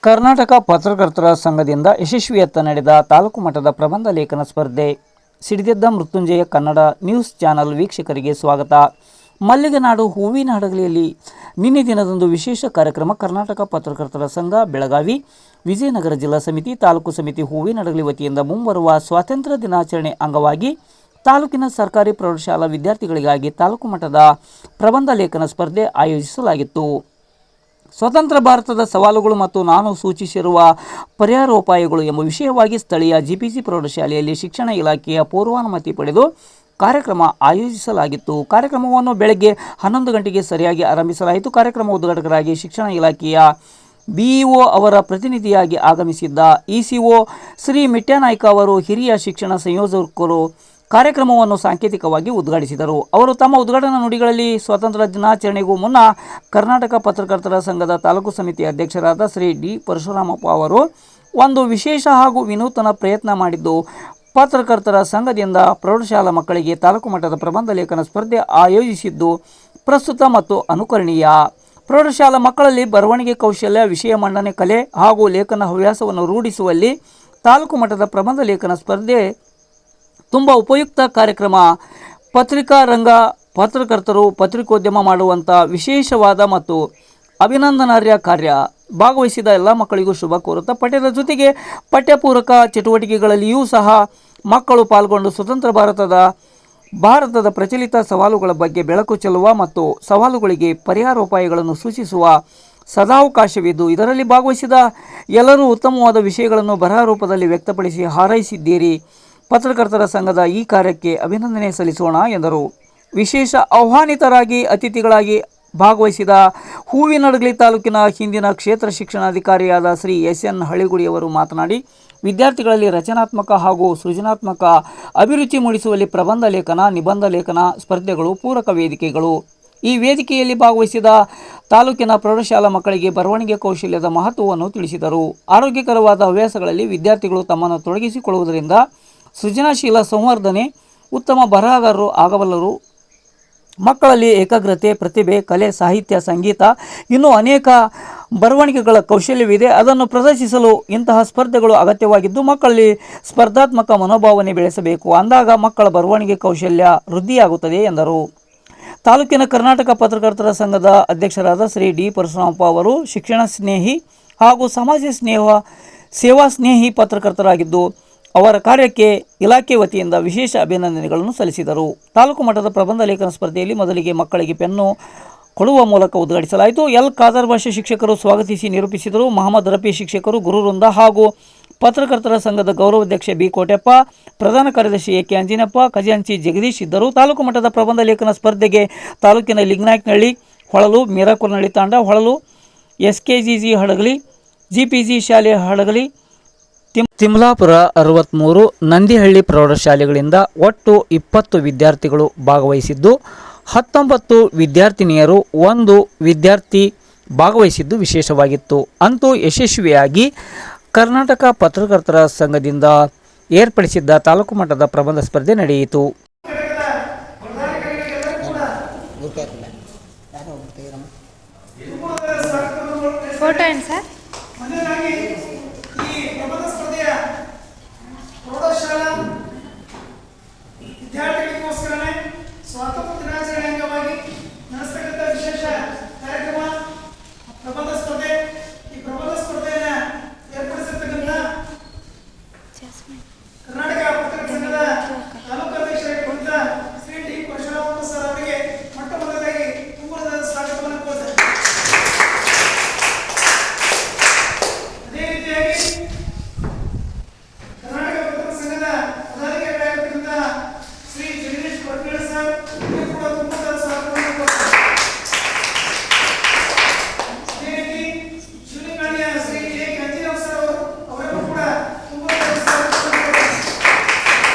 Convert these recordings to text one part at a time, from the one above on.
ಕರ್ನಾಟಕ ಪತ್ರಕರ್ತರ ಸಂಘದಿಂದ ಯಶಸ್ವಿಯತ್ತ ನಡೆದ ತಾಲೂಕು ಮಟ್ಟದ ಪ್ರಬಂಧ ಲೇಖನ ಸ್ಪರ್ಧೆ. ಸಿಡಿದೆದ್ದ ಮೃತ್ಯುಂಜಯ ಕನ್ನಡ ನ್ಯೂಸ್ ಚಾನಲ್ ವೀಕ್ಷಕರಿಗೆ ಸ್ವಾಗತ. ಮಲ್ಲಿಗೆನಾಡು ಹೂವಿನ ಹಡಗಲಿಯಲ್ಲಿ ನಿನ್ನೆ ದಿನದಂದು ವಿಶೇಷ ಕಾರ್ಯಕ್ರಮ. ಕರ್ನಾಟಕ ಪತ್ರಕರ್ತರ ಸಂಘ ಬೆಳಗಾವಿ, ವಿಜಯನಗರ ಜಿಲ್ಲಾ ಸಮಿತಿ, ತಾಲೂಕು ಸಮಿತಿ ಹೂವಿನ ಹಡಗಲಿ ವತಿಯಿಂದ ಮುಂಬರುವ ಸ್ವಾತಂತ್ರ್ಯ ದಿನಾಚರಣೆ ಅಂಗವಾಗಿ ತಾಲೂಕಿನ ಸರ್ಕಾರಿ ಪ್ರೌಢಶಾಲಾ ವಿದ್ಯಾರ್ಥಿಗಳಿಗಾಗಿ ತಾಲೂಕು ಮಟ್ಟದ ಪ್ರಬಂಧ ಲೇಖನ ಸ್ಪರ್ಧೆ ಆಯೋಜಿಸಲಾಗಿತ್ತು. ಸ್ವತಂತ್ರ ಭಾರತದ ಸವಾಲುಗಳು ಮತ್ತು ನಾನು ಸೂಚಿಸಿರುವ ಪರಿಹಾರೋಪಾಯಗಳು ಎಂಬ ವಿಷಯವಾಗಿ ಸ್ಥಳೀಯ ಜಿಪಿಸಿ ಪ್ರೌಢಶಾಲೆಯಲ್ಲಿ ಶಿಕ್ಷಣ ಇಲಾಖೆಯ ಪೂರ್ವಾನುಮತಿ ಪಡೆದು ಕಾರ್ಯಕ್ರಮ ಆಯೋಜಿಸಲಾಗಿತ್ತು. ಕಾರ್ಯಕ್ರಮವನ್ನು ಬೆಳಗ್ಗೆ 11 ಗಂಟೆಗೆ ಸರಿಯಾಗಿ ಆರಂಭಿಸಲಾಯಿತು. ಕಾರ್ಯಕ್ರಮ ಉದ್ಘಾಟಕರಾಗಿ ಶಿಕ್ಷಣ ಇಲಾಖೆಯ ಬಿಇಒ ಅವರ ಪ್ರತಿನಿಧಿಯಾಗಿ ಆಗಮಿಸಿದ್ದ ಇಸಿಒ ಶ್ರೀ ಮಿಟ್ಯಾನಾಯ್ಕ ಅವರು ಹಿರಿಯ ಶಿಕ್ಷಣ ಸಂಯೋಜಕರು ಕಾರ್ಯಕ್ರಮವನ್ನು ಸಾಂಕೇತಿಕವಾಗಿ ಉದ್ಘಾಟಿಸಿದರು. ಅವರು ತಮ್ಮ ಉದ್ಘಾಟನಾ ನುಡಿಗಳಲ್ಲಿ ಸ್ವಾತಂತ್ರ್ಯ ದಿನಾಚರಣೆಗೂ ಮುನ್ನ ಕರ್ನಾಟಕ ಪತ್ರಕರ್ತರ ಸಂಘದ ತಾಲೂಕು ಸಮಿತಿ ಅಧ್ಯಕ್ಷರಾದ ಶ್ರೀ ಡಿ ಪರಶುರಾಮಪ್ಪ ಅವರು ಒಂದು ವಿಶೇಷ ಹಾಗೂ ವಿನೂತನ ಪ್ರಯತ್ನ ಮಾಡಿದ್ದು, ಪತ್ರಕರ್ತರ ಸಂಘದಿಂದ ಪ್ರೌಢಶಾಲಾ ಮಕ್ಕಳಿಗೆ ತಾಲೂಕು ಮಟ್ಟದ ಪ್ರಬಂಧ ಲೇಖನ ಸ್ಪರ್ಧೆ ಆಯೋಜಿಸಿದ್ದು ಪ್ರಸ್ತುತ ಮತ್ತು ಅನುಕರಣೀಯ. ಪ್ರೌಢಶಾಲಾ ಮಕ್ಕಳಲ್ಲಿ ಬರವಣಿಗೆ ಕೌಶಲ್ಯ, ವಿಷಯ ಮಂಡನೆ ಕಲೆ ಹಾಗೂ ಲೇಖನ ಹವ್ಯಾಸವನ್ನು ರೂಢಿಸುವಲ್ಲಿ ತಾಲೂಕು ಮಟ್ಟದ ಪ್ರಬಂಧ ಲೇಖನ ಸ್ಪರ್ಧೆ ತುಂಬ ಉಪಯುಕ್ತ ಕಾರ್ಯಕ್ರಮ. ಪತ್ರಿಕಾ ರಂಗ ಪತ್ರಕರ್ತರು ಪತ್ರಿಕೋದ್ಯಮ ಮಾಡುವಂಥ ವಿಶೇಷವಾದ ಮತ್ತು ಅಭಿನಂದನಾರ್ಹ ಕಾರ್ಯ. ಭಾಗವಹಿಸಿದ ಎಲ್ಲ ಮಕ್ಕಳಿಗೂ ಶುಭ ಕೋರುತ್ತಾ ಪಠ್ಯದ ಜೊತೆಗೆ ಪಠ್ಯಪೂರಕ ಚಟುವಟಿಕೆಗಳಲ್ಲಿಯೂ ಸಹ ಮಕ್ಕಳು ಪಾಲ್ಗೊಂಡು ಸ್ವತಂತ್ರ ಭಾರತದ ಪ್ರಚಲಿತ ಸವಾಲುಗಳ ಬಗ್ಗೆ ಬೆಳಕು ಚೆಲ್ಲುವ ಮತ್ತು ಸವಾಲುಗಳಿಗೆ ಪರಿಹಾರೋಪಾಯಗಳನ್ನು ಸೂಚಿಸುವ ಸದಾವಕಾಶವಿದ್ದು, ಇದರಲ್ಲಿ ಭಾಗವಹಿಸಿದ ಎಲ್ಲರೂ ಉತ್ತಮವಾದ ವಿಷಯಗಳನ್ನು ಬರಹ ರೂಪದಲ್ಲಿ ವ್ಯಕ್ತಪಡಿಸಿ ಹಾರೈಸಿದ್ದೀರಿ. ಪತ್ರಕರ್ತರ ಸಂಘದ ಈ ಕಾರ್ಯಕ್ಕೆ ಅಭಿನಂದನೆ ಸಲ್ಲಿಸೋಣ ಎಂದರು. ವಿಶೇಷ ಆಹ್ವಾನಿತರಾಗಿ ಅತಿಥಿಗಳಾಗಿ ಭಾಗವಹಿಸಿದ ಹೂವಿನಡಗಲಿ ತಾಲೂಕಿನ ಹಿಂದಿನ ಕ್ಷೇತ್ರ ಶಿಕ್ಷಣಾಧಿಕಾರಿಯಾದ ಶ್ರೀ ಎಸ್.ಎನ್. ಹಳ್ಳಿಗುಡಿಯವರು ಮಾತನಾಡಿ, ವಿದ್ಯಾರ್ಥಿಗಳಲ್ಲಿ ರಚನಾತ್ಮಕ ಹಾಗೂ ಸೃಜನಾತ್ಮಕ ಅಭಿರುಚಿ ಮೂಡಿಸುವಲ್ಲಿ ಪ್ರಬಂಧ ಲೇಖನ, ನಿಬಂಧ ಲೇಖನ ಸ್ಪರ್ಧೆಗಳು ಪೂರಕ ವೇದಿಕೆಗಳು. ಈ ವೇದಿಕೆಯಲ್ಲಿ ಭಾಗವಹಿಸಿದ ತಾಲೂಕಿನ ಪ್ರೌಢಶಾಲಾ ಮಕ್ಕಳಿಗೆ ಬರವಣಿಗೆ ಕೌಶಲ್ಯದ ಮಹತ್ವವನ್ನು ತಿಳಿಸಿದರು. ಆರೋಗ್ಯಕರವಾದ ಹವ್ಯಾಸಗಳಲ್ಲಿ ವಿದ್ಯಾರ್ಥಿಗಳು ತಮ್ಮನ್ನು ತೊಡಗಿಸಿಕೊಳ್ಳುವುದರಿಂದ ಸೃಜನಶೀಲ ಸಂವರ್ಧನೆ, ಉತ್ತಮ ಬರಹಗಾರರು ಆಗಬಲ್ಲರು. ಮಕ್ಕಳಲ್ಲಿ ಏಕಾಗ್ರತೆ, ಪ್ರತಿಭೆ, ಕಲೆ, ಸಾಹಿತ್ಯ, ಸಂಗೀತ ಇನ್ನೂ ಅನೇಕ ಬರವಣಿಗೆಗಳ ಕೌಶಲ್ಯವಿದೆ. ಅದನ್ನು ಪ್ರದರ್ಶಿಸಲು ಇಂತಹ ಸ್ಪರ್ಧೆಗಳು ಅಗತ್ಯವಾಗಿದ್ದು, ಮಕ್ಕಳಲ್ಲಿ ಸ್ಪರ್ಧಾತ್ಮಕ ಮನೋಭಾವನೆ ಬೆಳೆಸಬೇಕು. ಅಂದಾಗ ಮಕ್ಕಳ ಬರವಣಿಗೆ ಕೌಶಲ್ಯ ವೃದ್ಧಿಯಾಗುತ್ತದೆ ಎಂದರು. ತಾಲೂಕಿನ ಕರ್ನಾಟಕ ಪತ್ರಕರ್ತರ ಸಂಘದ ಅಧ್ಯಕ್ಷರಾದ ಶ್ರೀ ಡಿ ಪರಶುರಾಮಪ್ಪ ಅವರು ಶಿಕ್ಷಣ ಸ್ನೇಹಿ ಹಾಗೂ ಸಮಾಜ ಸೇವಾ ಸ್ನೇಹಿ ಪತ್ರಕರ್ತರಾಗಿದ್ದು, ಅವರ ಕಾರ್ಯಕ್ಕೆ ಇಲಾಖೆ ವತಿಯಿಂದ ವಿಶೇಷ ಅಭಿನಂದನೆಗಳನ್ನು ಸಲ್ಲಿಸಿದರು. ತಾಲೂಕು ಮಟ್ಟದ ಪ್ರಬಂಧ ಲೇಖನ ಸ್ಪರ್ಧೆಯಲ್ಲಿ ಮೊದಲಿಗೆ ಮಕ್ಕಳಿಗೆ ಪೆನ್ನು ಕೊಡುವ ಮೂಲಕ ಉದ್ಘಾಟಿಸಲಾಯಿತು. ಎಲ್ ಖಾದರ್ ಭಾಷೆ ಶಿಕ್ಷಕರು ಸ್ವಾಗತಿಸಿ ನಿರೂಪಿಸಿದರು. ಮಹಮ್ಮದ್ ರಫಿ ಶಿಕ್ಷಕರು, ಗುರುವೃಂದ ಹಾಗೂ ಪತ್ರಕರ್ತರ ಸಂಘದ ಗೌರವಾಧ್ಯಕ್ಷ ಬಿ ಕೋಟೆಪ್ಪ, ಪ್ರಧಾನ ಕಾರ್ಯದರ್ಶಿ ಎ ಕೆ ಅಂಜಿನಪ್ಪ, ಖಜಾಂಚಿ ಜಗದೀಶ್ ಇದ್ದರು. ತಾಲೂಕು ಮಟ್ಟದ ಪ್ರಬಂಧ ಲೇಖನ ಸ್ಪರ್ಧೆಗೆ ತಾಲೂಕಿನ ಲಿಂಗನಾಯಕನಹಳ್ಳಿ, ಹೊಳಲು, ಮೀರಾಕುರ್ನಹಳ್ಳಿ ತಾಂಡ, ಹೊಳಲು, ಎಸ್ಕೆಜಿಜಿ ಹಡಗಲಿ, ಜಿಪಿಜಿ ಶಾಲೆ ಹಡಗಲಿ, ತಿಮ್ಲಾಪುರ 63, ನಂದಿಹಳ್ಳಿ ಪ್ರೌಢಶಾಲೆಗಳಿಂದ ಒಟ್ಟು 20 ವಿದ್ಯಾರ್ಥಿಗಳು ಭಾಗವಹಿಸಿದ್ದು, 19 ವಿದ್ಯಾರ್ಥಿನಿಯರು, 1 ವಿದ್ಯಾರ್ಥಿ ಭಾಗವಹಿಸಿದ್ದು ವಿಶೇಷವಾಗಿತ್ತು. ಅಂತೂ ಯಶಸ್ವಿಯಾಗಿ ಕರ್ನಾಟಕ ಪತ್ರಕರ್ತರ ಸಂಘದಿಂದ ಏರ್ಪಡಿಸಿದ್ದ ತಾಲೂಕು ಮಟ್ಟದ ಪ್ರಬಂಧ ಸ್ಪರ್ಧೆ ನಡೆಯಿತು. ಫೋಟೋ ಏನು ಸರ್? ಪ್ರೌಢಶಾಲಾ ವಿದ್ಯಾರ್ಥಿಗಳಿಗೋಸ್ಕರನೇ ಸ್ವಾತಂತ್ರ್ಯ ದಿನಾಚರಣೆ ಅಂಗವಾಗಿ ನಡೆಸತಕ್ಕಂಥ ವಿಶೇಷ ಕಾರ್ಯಕ್ರಮ ಪ್ರಬಂಧ ಸ್ಪರ್ಧೆ. ಈ ಪ್ರಬಂಧ ಸ್ಪರ್ಧೆಯನ್ನು ಏರ್ಪಡಿಸಿರ್ತಕ್ಕಂಥ ಕರ್ನಾಟಕ ಪತ್ರಕರ್ತರ ಸಂಘದ ತಾಲೂಕು ಅಧ್ಯಕ್ಷರಾಗಿರುವಂಥ ಶ್ರೀ ಡಿ ಪರಶುರಾಮಪ್ಪ ಸರ್ ಅವರಿಗೆ ಮೊಟ್ಟ ಮೊದಲಾಗಿ ತುಂಬದ ಸ್ವಾಗತವನ್ನು ಕೋರುತ್ತೇನೆ. ಅದೇ ರೀತಿಯಾಗಿ ಶ್ರೀ ಜಗದೀಶ್ ಪಟ್ನಾಳ್ ಸರ್ ಕೂಡ ತುಂಬದ ಸ್ವಾಗತವನ್ನು ಕೋರುತ್ತೇನೆ. ಅದೇ ರೀತಿ ಶಿವಲಿಂಗಳ್ಳಿಯ Shri A K Anjinappa sir ಅವರನ್ನು ಕೂಡ ತುಂಬದ ಸ್ವಾಗತವನ್ನು ಕೋರುತ್ತೇನೆ.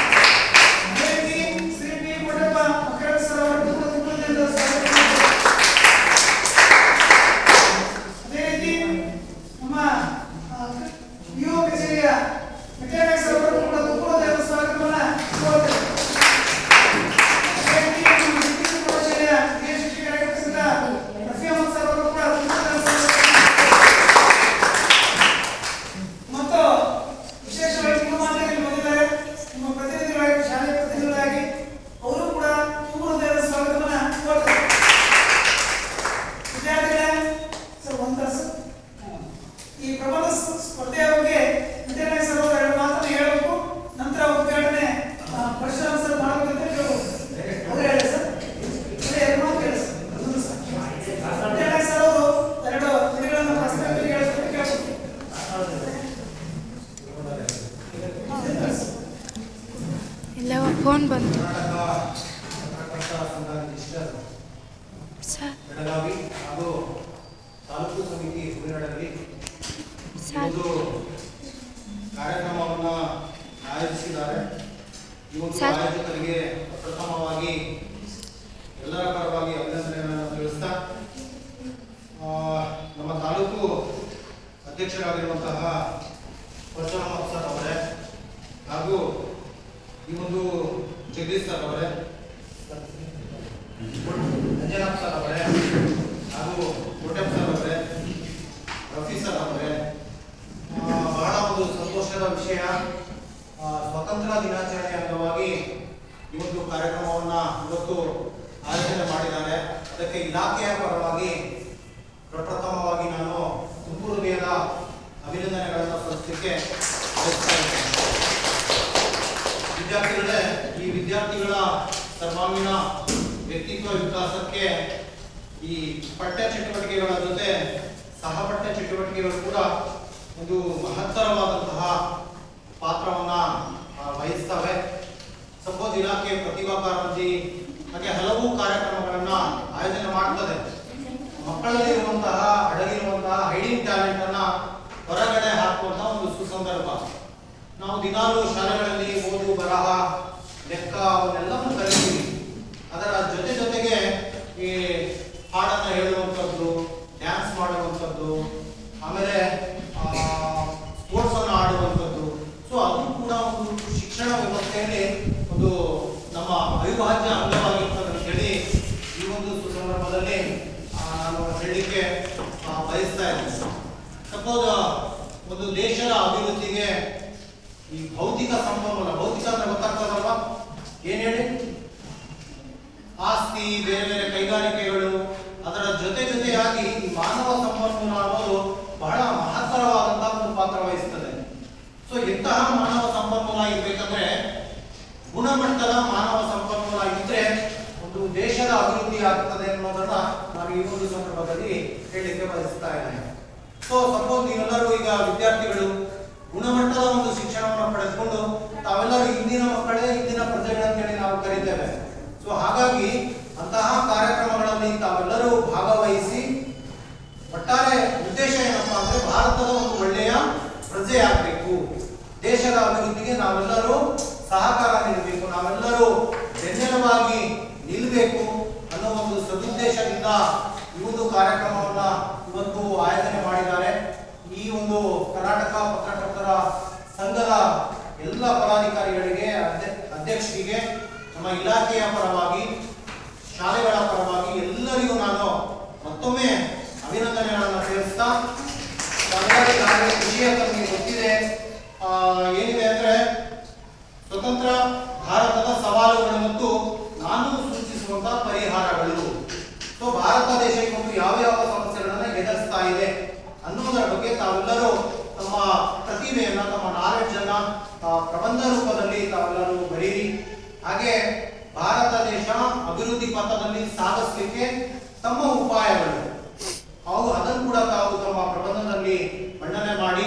ಅದೇ ರೀತಿ ಶ್ರೀ ಬಿ ಕೋಟೆಪ್ಪ ಮಕ್ಕಳ ಸರ್ ಅವರನ್ನು ಕೂಡ ತುಂಬದ ಸ್ವಾಗತವನ್ನು ಕೋರುತ್ತೇನೆ. ಅದೇ ರೀತಿ ನಮ್ಮ ಯುವ ಕಚೇರಿಯ ಮಿಟ್ಯಾನಾಯ್ಕ ಸರ್ ಅವರನ್ನು ಕೂಡ ತುಂಬದ ಸ್ವಾಗತವನ್ನು ಕೋರುತ್ತೇನೆ. ಈ ಪ್ರಬಂಧ ಸ್ಪರ್ಧೆಯ ಬಗ್ಗೆ ವಿದ್ಯಾರ್ಥಿ ಸರ್ ಅವರು ಎರಡು ಮಾತನ್ನು ಹೇಳಬೇಕು, ನಂತರ ಉದ್ಘಾಟನೆ ಪರಶುರಾಮ್ ಸರ್ ಮಾಡಬೇಕಂತ ಕೇಳಬಹುದು. ಅದೇ ಹೇಳಿ ಸರ್, ಎರಡು ಮಾತು ಹೇಳಿ ಸರ್. ವಿದ್ಯಾರ್ಥಿ ಸರ್ ಅವರು ಎರಡು ದಿನಗಳನ್ನು ಪ್ರಸ್ತಾವನೆ ಹೇಳಬೇಕು ಕೇಳಬಹುದು. ಇಲ್ಲ ಫೋನ್ ಬಂತು ಸರ್. ಬೆಳಗಾವಿ ಹಾಗೂ ತಾಲೂಕು ಸಮಿತಿ ಹುಡುಗರಲ್ಲಿ ಒಂದು ಕಾರ್ಯಕ್ರಮವನ್ನು ಆಯೋಜಿಸಿದ್ದಾರೆ. ಈ ಒಂದು ಆಯೋಜಕರಿಗೆ ಪ್ರಥಮವಾಗಿ ಎಲ್ಲರ ಪರವಾಗಿ ಅಭಿನಂದನೆಗಳನ್ನು ತಿಳಿಸ್ತಾ, ನಮ್ಮ ತಾಲೂಕು ಅಧ್ಯಕ್ಷರಾಗಿರುವಂತಹ ಪರಶುರಾಮ್ ಸರ್ ಅವರೇ ಹಾಗೂ ಈ ಒಂದು ಜಗದೀಶ್ ಸರ್ ಅವರೇ, ಅಂಜನಾಥ್ ಸರ್ ಅವರೇ ಹಾಗೂ ಕೋಟೆಪ್ ಸರ್ ಅವರೇ, ರಫಿ ಸರ್ ಅವರೇ, ಬಹಳ ಒಂದು ಸಂತೋಷದ ವಿಷಯ. ಸ್ವಾತಂತ್ರ್ಯ ದಿನಾಚರಣೆ ಅಂಗವಾಗಿ ಈ ಒಂದು ಕಾರ್ಯಕ್ರಮವನ್ನು ಇವತ್ತು ಆಯೋಜನೆ ಮಾಡಿದ್ದಾರೆ. ಅದಕ್ಕೆ ಇಲಾಖೆಯ ಪರವಾಗಿ ಪ್ರಪ್ರಥಮವಾಗಿ ನಾನು ತುಂಬು ಹೃದಯದ ಅಭಿನಂದನೆಗಳನ್ನು ಸಲ್ಲಿಸಲಿಕ್ಕೆ ಬಯಸ್ತಾ ಇದ್ದೇನೆ. ವಿದ್ಯಾರ್ಥಿಗಳೇ, ಈ ವಿದ್ಯಾರ್ಥಿಗಳ ಸರ್ವಾಂಗೀಣ ವ್ಯಕ್ತಿತ್ವ ವಿಕಾಸಕ್ಕೆ ಈ ಪಠ್ಯ ಚಟುವಟಿಕೆಗಳ ಜೊತೆ ಸಹಪಠ್ಯ ಚಟುವಟಿಕೆಗಳು ಕೂಡ ಒಂದು ಮಹತ್ತರವಾದಂತಹ ಪಾತ್ರವನ್ನ ವಹಿಸ್ತವೆ. ಸಪೋಸ್ ಇಲಾಖೆ ಪ್ರತಿಭಾ ಕಾರಂಜಿ ಹಾಗೆ ಹಲವು ಕಾರ್ಯಕ್ರಮಗಳನ್ನ ಆಯೋಜನೆ ಮಾಡ್ತದೆ. ಮಕ್ಕಳಲ್ಲಿರುವಂತಹ ಅಡಗಿರುವಂತಹ ಹೈಡಿಂಗ್ ಟ್ಯಾಲೆಂಟ್ ಅನ್ನ ಹೊರಗಡೆ ಹಾಕುವಂತಹ ಒಂದು ಸುಸಂದರ್ಭ. ನಾವು ದಿನಾಲೂ ಶಾಲೆಗಳಲ್ಲಿ ಓದು, ಬರಹ, ಲೆಕ್ಕ ಅವನ್ನೆಲ್ಲವನ್ನು ಕಲಿತೀವಿ. ಅದರ ಜೊತೆಗೆ ಈ ಹಾಡನ್ನು ಹೇಳುವಂಥದ್ದು, ಡ್ಯಾನ್ಸ್ ಮಾಡುವಂಥದ್ದು, ಆಮೇಲೆ ಸ್ಪೋರ್ಟ್ಸ್ ಅನ್ನು ಆಡುವಂಥದ್ದು. ಸೊ ಅದು ಕೂಡ ಒಂದು ಶಿಕ್ಷಣ ವ್ಯವಸ್ಥೆಯಲ್ಲಿ ಒಂದು ನಮ್ಮ ಅವಿಭಾಜ್ಯ ಅಂಗವಾಗಿರ್ತದೆ ಅಂತ ಹೇಳಿ ಈ ಒಂದು ಸಂದರ್ಭದಲ್ಲಿ ನಾನು ಹೇಳಲಿಕ್ಕೆ ಬಯಸ್ತಾ ಇದ್ದೀನಿ. ಸಪೋಸ್ ಒಂದು ದೇಶದ ಅಭಿವೃದ್ಧಿಗೆ ಈ ಭೌತಿಕ ಸಂಪನ್ಮೂಲ, ಭೌತಿಕ ಅಂದ್ರೆ ಗೊತ್ತಾಗ್ತದಲ್ವಾ, ಏನ್ ಹೇಳಿ, ಆಸ್ತಿ, ಬೇರೆ ಬೇರೆ ಕೈಗಾರಿಕೆಗಳು, ಅದರ ಜೊತೆಯಾಗಿ ಈ ಮಾನವ ಸಂಪನ್ಮೂಲ ಅನ್ನೋದು ಬಹಳ ಮಹತ್ತರವಾದಂತಹ ಒಂದು ಪಾತ್ರ ವಹಿಸ್ತದೆ. ಸೊ ಎಂತಹ ಮಾನವ ಸಂಪನ್ಮೂಲ ಇರ್ಬೇಕಂದ್ರೆ ಗುಣಮಟ್ಟದ ಮಾನವ ಸಂಪನ್ಮೂಲ ಇದ್ರೆ ಒಂದು ದೇಶದ ಅಭಿವೃದ್ಧಿ ಆಗ್ತದೆ ಅನ್ನೋದನ್ನ ನಾನು ಈ ಒಂದು ಸಂದರ್ಭದಲ್ಲಿ ಹೇಳಲಿಕ್ಕೆ ಬಯಸ್ತಾ ಇದ್ದೇನೆ. ಸೊ ಸಪೋಸ್ ನೀವೆಲ್ಲರೂ ಈಗ ವಿದ್ಯಾರ್ಥಿಗಳು ಗುಣಮಟ್ಟದ ಒಂದು ಶಿಕ್ಷಣವನ್ನು ಪಡೆದುಕೊಂಡು ತಾವೆಲ್ಲರೂ ಇಂದಿನ ಮಕ್ಕಳೇ ಇಂದಿನ ಪ್ರಜೆಗಳಂತೇಳಿ ನಾವು ಕರೀತೇವೆ. ಸೊ ಹಾಗಾಗಿ ಅಂತಹ ಕಾರ್ಯಕ್ರಮಗಳಲ್ಲಿ ತಾವೆಲ್ಲರೂ ಭಾಗವಹಿಸಿ ಒಟ್ಟಾರೆ ಉದ್ದೇಶ ಏನಪ್ಪಾ ಅಂದ್ರೆ ಭಾರತದ ಒಂದು ಒಳ್ಳೆಯ ಪ್ರಜೆ ಆಗಬೇಕು, ದೇಶದ ಅಭಿವೃದ್ಧಿಗೆ ನಾವೆಲ್ಲರೂ ಸಹಕಾರ ನೀಡಬೇಕು, ನಾವೆಲ್ಲರೂ ಬೆನ್ನೆಲುಬಾಗಿ ನಿಲ್ಲಬೇಕು ಅನ್ನೋ ಒಂದು ಸದುದ್ದೇಶದಿಂದ ಈ ಒಂದು ಕಾರ್ಯಕ್ರಮವನ್ನ ಇವತ್ತು ಆಯೋಜನೆ ಮಾಡಿದ್ದಾರೆ. ಈ ಒಂದು ಕರ್ನಾಟಕ ಪತ್ರಕರ್ತರ ಸಂಘದ ಎಲ್ಲ ಪದಾಧಿಕಾರಿಗಳಿಗೆ, ಅಧ್ಯಕ್ಷರಿಗೆ, ನಮ್ಮ ಇಲಾಖೆಯ ಪರವಾಗಿ, ಶಾಲೆಗಳ ಪರವಾಗಿ ಎಲ್ಲರಿಗೂ ನಾನು ಮತ್ತೊಮ್ಮೆ ಅಭಿನಂದನೆಗಳನ್ನು ತಿಳಿಸ್ತಾ, ವಿಷಯ ತಮಗೆ ಗೊತ್ತಿದೆ ಏನಿದೆ ಅಂದ್ರೆ ಸ್ವತಂತ್ರ ಭಾರತದ ಸವಾಲುಗಳು ಮತ್ತು ನಾನು ಸೂಚಿಸುವಂತಹ ಪರಿಹಾರಗಳು. ಸೊ ಭಾರತ ದೇಶ ಇವತ್ತು ಯಾವ ಸಮಸ್ಯೆಗಳನ್ನ ಎದುರಿಸ್ತಾ ಇದೆ ಅನ್ನೋದರ ಬಗ್ಗೆ ತಾವೆಲ್ಲರೂ ತಮ್ಮ ಪ್ರತಿಭೆಯನ್ನ, ತಮ್ಮ ನಾಲೆಡ್ಜ್ ಅನ್ನ ಪ್ರಬಂಧ ರೂಪದಲ್ಲಿ ತಾವೆಲ್ಲರೂ ಬರೀರಿ. ಹಾಗೆ ಭಾರತ ದೇಶ ಅಭಿವೃದ್ಧಿ ಪಥದಲ್ಲಿ ಸಾಗಿಸಲಿಕ್ಕೆ ತಮ್ಮ ಉಪಾಯಗಳು ಅದನ್ನು ಕೂಡ ತಾವು ತಮ್ಮ ಪ್ರಬಂಧದಲ್ಲಿ ಮಂಡನೆ ಮಾಡಿ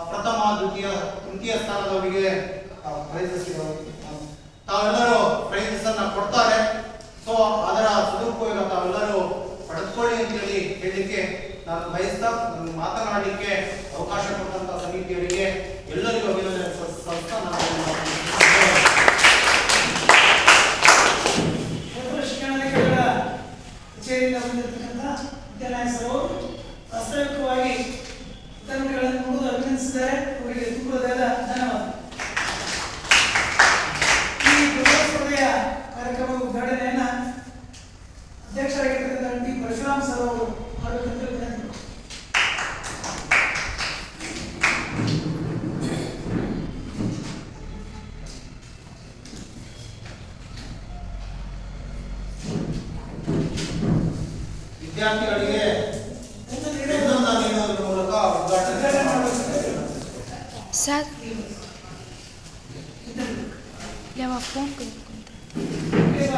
ಪ್ರಥಮ, ದ್ವಿತೀಯ, ತೃತೀಯ ಸ್ಥಾನದವರಿಗೆ ತಾವೆಲ್ಲರೂ ಪ್ರೈಸಸ್ ಅನ್ನ ಕೊಡ್ತಾರೆ. ಸೊ ಅದರ ಸದುಪಯೋಗ ತಾವೆಲ್ಲರೂ ಪಡೆದುಕೊಳ್ಳಿ ಅಂತೇಳಿ ಹೇಳಲಿಕ್ಕೆ ನಾನು ಬಯಸ್ತಾ, ಮಾತನಾಡಲಿಕ್ಕೆ ಅವಕಾಶ ಕೊಟ್ಟಂತ ಸಮಿತಿಯವರಿಗೆ ಎಲ್ಲರಿಗೂ ಅಭಿನಂದನೆ ಸಲ್ಲಿಸ್ತಾ ಶಿಕ್ಷಣಾಧಿಕಾರಿಗಳ ಕಚೇರಿಯಿಂದ ಬಂದಿರತಕ್ಕಂಥ ವಿದ್ಯಾನಾಯಕರು ವಾಸ್ತವಿಕವಾಗಿ ವಿದ್ಯಾರ್ಥಿಗಳನ್ನು ನೋಡುವುದು ಅಭಿನಂದಿಸಿದ್ದಾರೆ. ಅವರಿಗೆ ತುಂಬ ಧನ್ಯವಾದ. ಈ ಸ್ಪರ್ಧೆಯ ಕಾರ್ಯಕ್ರಮ ಉದ್ಘಾಟನೆಯನ್ನ ಅಧ್ಯಕ್ಷರಾಗಿರ್ತಕ್ಕಂಥ ಟಿ ಪರಶುರಾಮ್ ಸರ್ ಅವರು ಮಾಡಬೇಕಂತ ವಿನಂತಿ. ವಿದ್ಯಾರ್ಥಿಗಳಿಗೆ ನೀಡುವುದರ ಮೂಲಕ ಸರ್ ಇಲ್ಲವ ಫೋನ್ ಈಗ